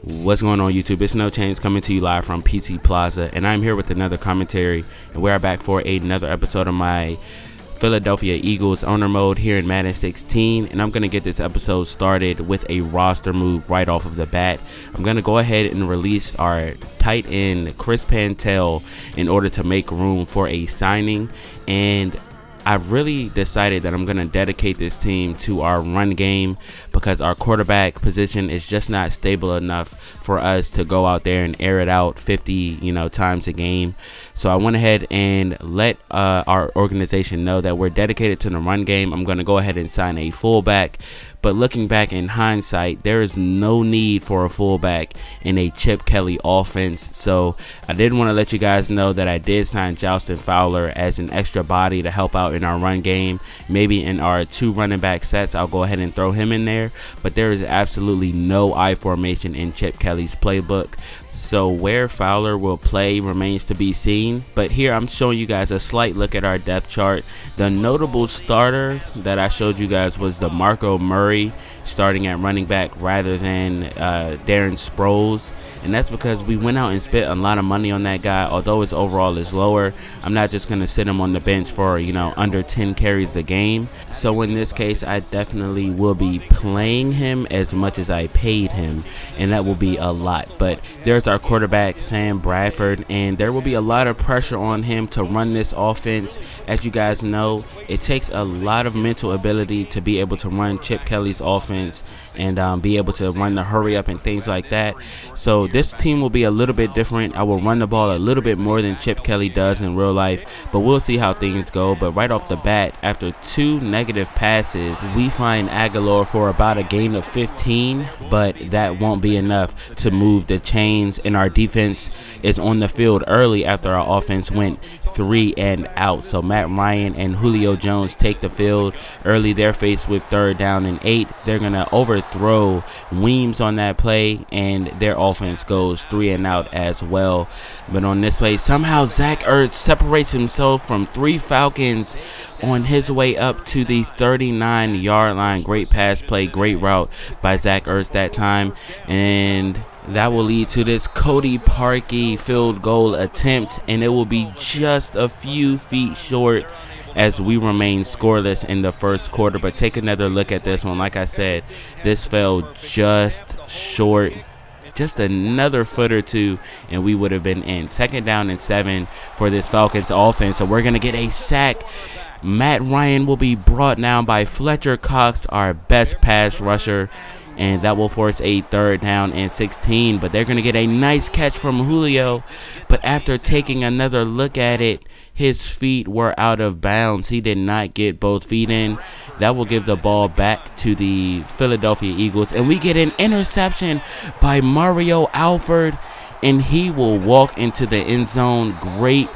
What's going on, YouTube? It's No Change coming to you live from PC Plaza, and I'm here with another commentary, and we're back for another episode of my Philadelphia Eagles owner mode here in Madden 16, and I'm going to get this episode started with a roster move right off of the bat. I'm going to go ahead and release our tight end Chris Pantel in order to make room for a signing, and I've really decided that I'm going to dedicate this team to our run game because our quarterback position is just not stable enough for us to go out there and air it out 50 times a game. So I went ahead and let our organization know that we're dedicated to the run game. I'm going to go ahead and sign a fullback. But looking back in hindsight, there is no need for a fullback in a Chip Kelly offense. So I did want to let you guys know that I did sign Justin Fowler as an extra body to help out in our run game. Maybe in our 2 running back sets, I'll go ahead and throw him in there. But there is absolutely no I formation in Chip Kelly's playbook. So where Fowler will play remains to be seen. But here I'm showing you guys a slight look at our depth chart. The notable starter that I showed you guys was DeMarco Murray starting at running back rather than Darren Sproles. And that's because we went out and spent a lot of money on that guy. Although his overall is lower, I'm not just going to sit him on the bench for, under 10 carries a game. So in this case, I definitely will be playing him as much as I paid him. And that will be a lot. But there's our quarterback, Sam Bradford. And there will be a lot of pressure on him to run this offense. As you guys know, it takes a lot of mental ability to be able to run Chip Kelly's offense and be able to run the hurry up and things like that. So this team will be a little bit different. I will run the ball a little bit more than Chip Kelly does in real life, but we'll see how things go. But right off the bat, after 2 negative passes, we find Aguilar for about a gain of 15, but that won't be enough to move the chains, and our defense is on the field early after our offense went 3 and out. So Matt Ryan and Julio Jones take the field early. They're faced with 3rd down and 8. They're going to overthrow Weems on that play, and their offense goes 3 and out as well. But on this play, somehow Zach Ertz separates himself from 3 Falcons on his way up to the 39-yard line. Great pass play, great route by Zach Ertz that time, and that will lead to this Cody Parkey field goal attempt, and it will be just a few feet short as we remain scoreless in the first quarter. But take another look at this one. Like I said, this fell just short. Just another foot or 2, and we would have been in. 2nd down and 7 for this Falcons offense. So we're going to get a sack. Matt Ryan will be brought down by Fletcher Cox, our best pass rusher, and that will force a 3rd down and 16. But they're going to get a nice catch from Julio. But after taking another look at it, his feet were out of bounds. He did not get both feet in. That will give the ball back to the Philadelphia Eagles. And we get an interception by Mario Alford, and he will walk into the end zone. Great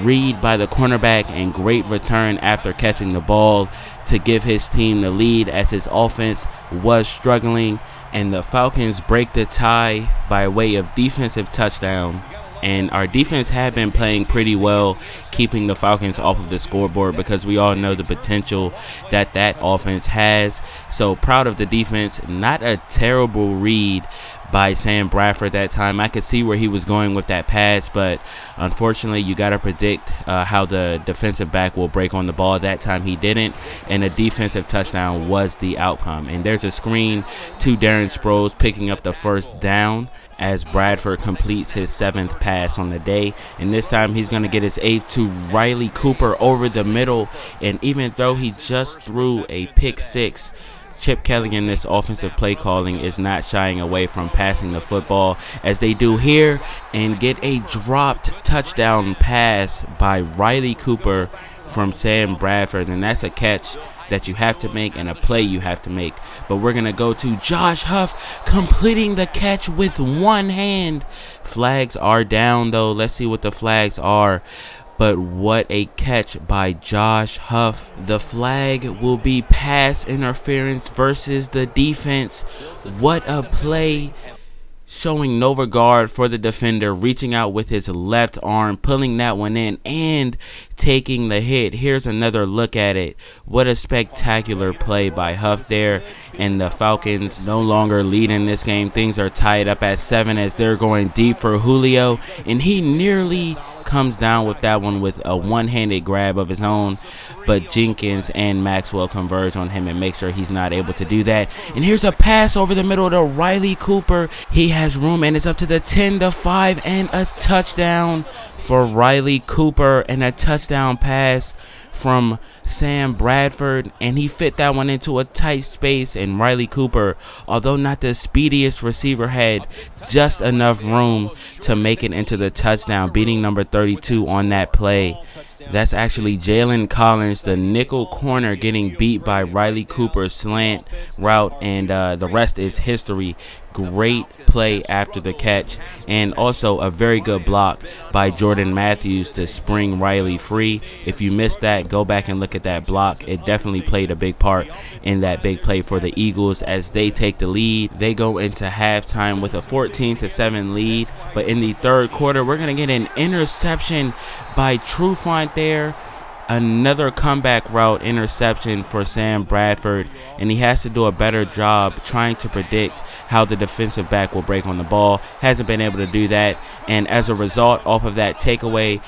read by the cornerback and great return after catching the ball to give his team the lead as his offense was struggling. And the Falcons break the tie by way of defensive touchdown. And our defense had been playing pretty well, keeping the Falcons off of the scoreboard because we all know the potential that offense has. So proud of the defense. Not a terrible read by Sam Bradford that time. I could see where he was going with that pass, but unfortunately you got to predict how the defensive back will break on the ball. That time he didn't, and a defensive touchdown was the outcome. And there's a screen to Darren Sproles picking up the 1st down as Bradford completes his 7th pass on the day. And this time he's going to get his 8th to Riley Cooper over the middle. And even though he just threw a pick 6, Chip Kelly in this offensive play calling is not shying away from passing the football as they do here, and get a dropped touchdown pass by Riley Cooper from Sam Bradford. And that's a catch that you have to make and a play you have to make. But we're going to go to Josh Huff completing the catch with 1 hand. Flags are down though. Let's see what the flags are. But what a catch by Josh Huff. The flag will be pass interference versus the defense. What a play. showing no regard for the defender, reaching out with his left arm, pulling that one in, and taking the hit. Here's another look at it. What a spectacular play by Huff there. And the Falcons no longer lead in this game. Things are tied up at 7 as they're going deep for Julio, and he nearly comes down with that one with a one-handed grab of his own, but Jenkins and Maxwell converge on him and make sure he's not able to do that. And here's a pass over the middle to Riley Cooper. He has room, and it's up to the 10-5, and a touchdown for Riley Cooper, and a touchdown pass from Sam Bradford, and he fit that one into a tight space, and Riley Cooper, although not the speediest receiver, had just enough room to make it into the touchdown, beating number 32 on that play. That's actually Jalen Collins, the nickel corner, getting beat by Riley Cooper's slant route, and the rest is history. Great play after the catch, and also a very good block by Jordan Matthews to spring Riley free. If you missed that, go back and look at that block. It definitely played a big part in that big play for the Eagles as they take the lead. They go into halftime with a 14-7 lead, but in the third quarter, we're going to get an interception by Trufant there. Another comeback route interception for Sam Bradford, and he has to do a better job trying to predict how the defensive back will break on the ball. Hasn't been able to do that, and as a result, off of that takeaway,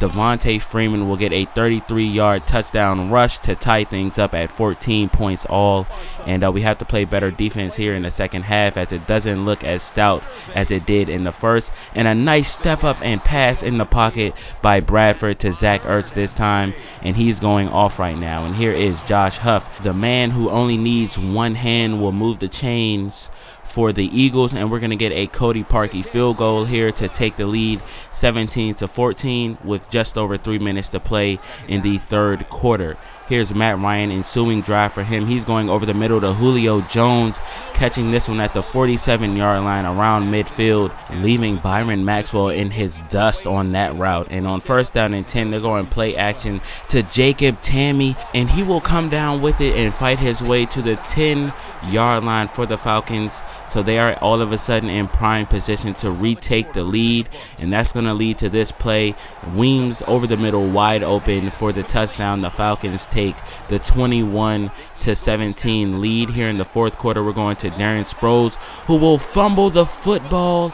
Devontae Freeman will get a 33-yard touchdown rush to tie things up at 14 points all. And we have to play better defense here in the second half as it doesn't look as stout as it did in the first. And a nice step up and pass in the pocket by Bradford to Zach Ertz this time. And he's going off right now. And here is Josh Huff, the man who only needs one hand will move the chains for the Eagles, and we're going to get a Cody Parkey field goal here to take the lead 17-14 with just over 3 minutes to play in the third quarter. Here's Matt Ryan, ensuing drive for him. He's going over the middle to Julio Jones, catching this one at the 47-yard line around midfield, leaving Byron Maxwell in his dust on that route. And on first down and 10, they're going play action to Jacob Tamme, and he will come down with it and fight his way to the 10-yard line for the Falcons. So they are all of a sudden in prime position to retake the lead, and that's going to lead to this play. Weems over the middle, wide open for the touchdown. The Falcons take the 21-17 lead here in the fourth quarter. We're going to Darren Sproles, who will fumble the football,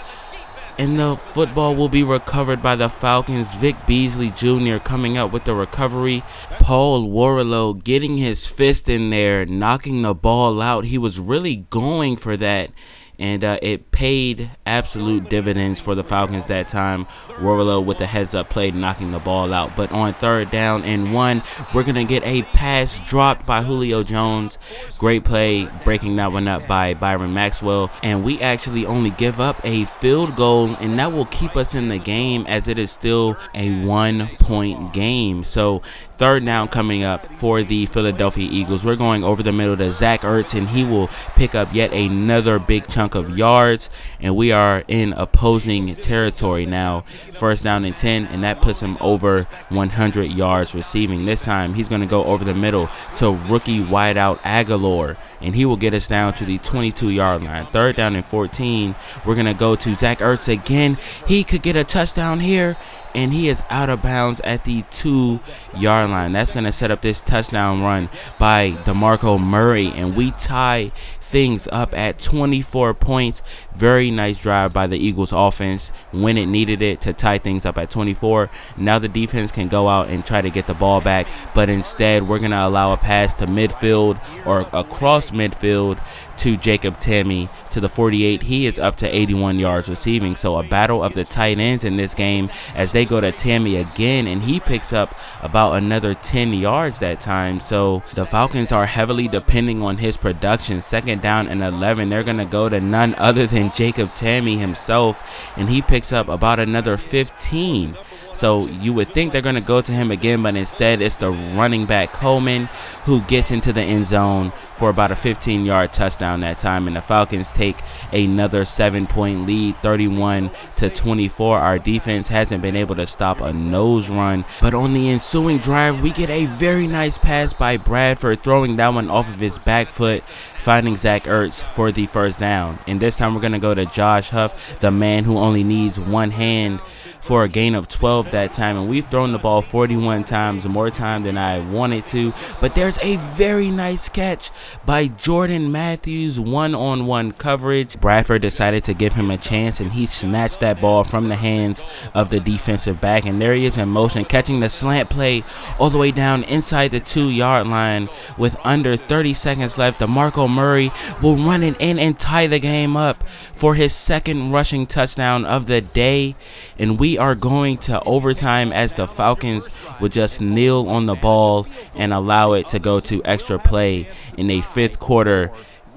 and the football will be recovered by the Falcons. Vic Beasley Jr. coming up with the recovery. Paul Warrilow getting his fist in there, knocking the ball out. He was really going for that, and it paid absolute dividends for the Falcons that time. Warrilow with the heads-up play, knocking the ball out. But on third down and 1, we're going to get a pass dropped by Julio Jones. Great play, breaking that one up by Byron Maxwell. And we actually only give up a field goal, and that will keep us in the game as it is still a 1-point game. So third down coming up for the Philadelphia Eagles. We're going over the middle to Zach Ertz, and he will pick up yet another big chunk of yards, and we are in opposing territory now. First down and 10, and that puts him over 100 yards receiving. This time he's going to go over the middle to rookie wideout Aguilar, and he will get us down to the 22-yard line. Third down and 14, we're going to go to Zach Ertz again. He could get a touchdown here, and he is out of bounds at the 2-yard line. That's going to set up this touchdown run by DeMarco Murray, and we tie things up at 24 points. Very nice drive by the Eagles offense when it needed it to tie things up at 24. Now the defense can go out and try to get the ball back, but instead we're going to allow a pass to midfield or across midfield to Jacob Tamme to the 48. He is up to 81 yards receiving. So a battle of the tight ends in this game as they go to Tamme again, and he picks up about another 10 yards that time. So the Falcons are heavily depending on his production. Second down and 11, they're going to go to none other than Jacob Tamme himself, and he picks up about another 15. So you would think they're going to go to him again, but instead it's the running back Coleman who gets into the end zone for about a 15-yard touchdown that time, and the Falcons take another 7-point lead, 31-24. Our defense hasn't been able to stop a nose run, but on the ensuing drive, we get a very nice pass by Bradford, throwing that one off of his back foot, finding Zach Ertz for the first down. And this time we're going to go to Josh Huff, the man who only needs one hand, for a gain of 12 that time. And we've thrown the ball 41 times, more time than I wanted to, but there's a very nice catch by Jordan Matthews, one-on-one coverage. Bradford decided to give him a chance, and he snatched that ball from the hands of the defensive back, and there he is in motion, catching the slant play all the way down inside the 2-yard line with under 30 seconds left. DeMarco Murray will run it in and tie the game up for his second rushing touchdown of the day, and we are going to overtime as the Falcons would just kneel on the ball and allow it to go to extra play in the 5th quarter.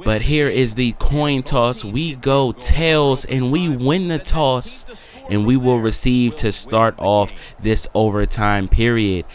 But here is the coin toss. We go tails and we win the toss, and we will receive to start off this overtime period.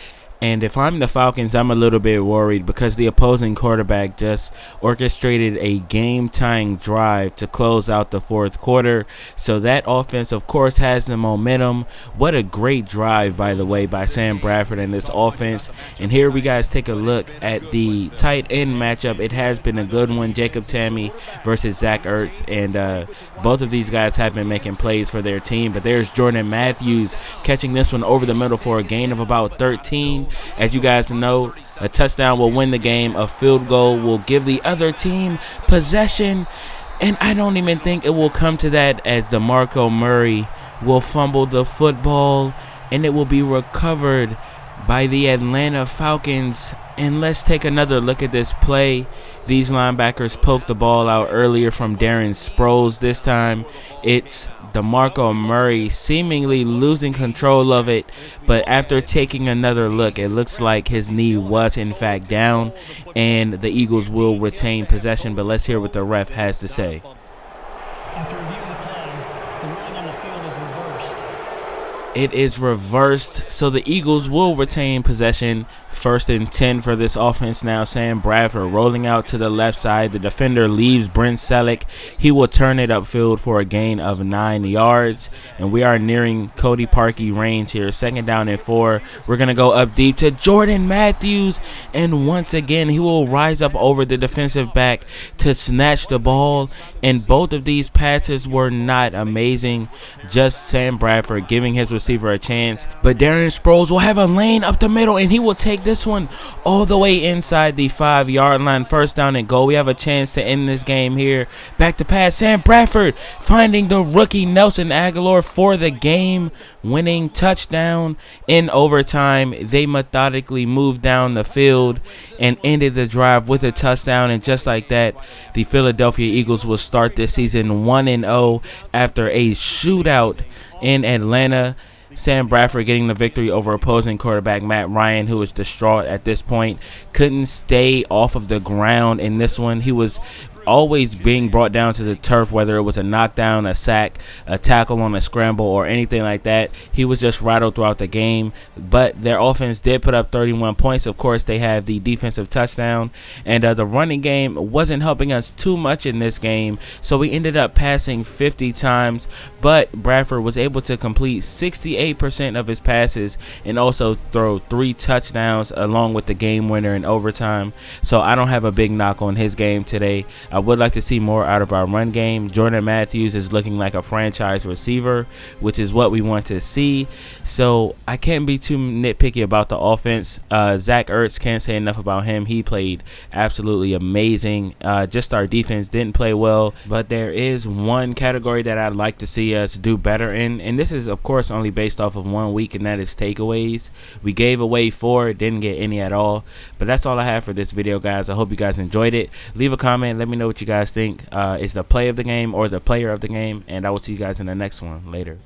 And if I'm the Falcons, I'm a little bit worried because the opposing quarterback just orchestrated a game-tying drive to close out the 4th quarter. So that offense, of course, has the momentum. What a great drive, by the way, by Sam Bradford and this offense. And here we guys take a look at the tight end matchup. It has been a good one, Jacob Tamme versus Zach Ertz. And both of these guys have been making plays for their team. But there's Jordan Matthews catching this one over the middle for a gain of about 13. As you guys know, a touchdown will win the game. A field goal will give the other team possession. And I don't even think it will come to that, as DeMarco Murray will fumble the football and it will be recovered by the Atlanta Falcons. And let's take another look at this play. These linebackers poked the ball out earlier from Darren Sproles. This time it's DeMarco Murray seemingly losing control of it, but after taking another look, it looks like his knee was in fact down, and the Eagles will retain possession. But let's hear what the ref has to say. After reviewing the play, the ruling on the field is reversed. It is reversed, so the Eagles will retain possession. 1st and 10 for this offense now. Sam Bradford rolling out to the left side. The defender leaves Brent Selleck. He will turn it upfield for a gain of 9 yards. And we are nearing Cody Parkey range here. 2nd down and 4. We're going to go up deep to Jordan Matthews. And once again, he will rise up over the defensive back to snatch the ball. And both of these passes were not amazing. Just Sam Bradford giving his receiver a chance. But Darren Sproles will have a lane up the middle, and he will take this one all the way inside the 5-yard line. 1st down and goal. We have a chance to end this game here. Back to pass. Sam Bradford finding the rookie Nelson Aguilar for the game-winning touchdown in overtime. They methodically moved down the field and ended the drive with a touchdown. And just like that, the Philadelphia Eagles will start this season 1-0 after a shootout in Atlanta. Sam Bradford getting the victory over opposing quarterback Matt Ryan, who was distraught at this point. Couldn't stay off of the ground in this one. He was always being brought down to the turf, whether it was a knockdown, a sack, a tackle on a scramble, or anything like that. He was just rattled throughout the game. But their offense did put up 31 points. Of course, they have the defensive touchdown, and the running game wasn't helping us too much in this game, so we ended up passing 50 times. But Bradford was able to complete 68% of his passes and also throw 3 touchdowns along with the game winner in overtime. So I don't have a big knock on his game today. I would like to see more out of our run game. Jordan Matthews is looking like a franchise receiver, which is what we want to see. So I can't be too nitpicky about the offense. Zach Ertz, can't say enough about him. He played absolutely amazing. Just our defense didn't play well, but there is one category that I'd like to see us do better in, and this is of course only based off of 1 week, and that is takeaways. We gave away 4, didn't get any at all. But that's all I have for this video, guys. I hope you guys enjoyed it. Leave a comment, let me know what you guys think is the play of the game or the player of the game, and I will see you guys in the next one. Later.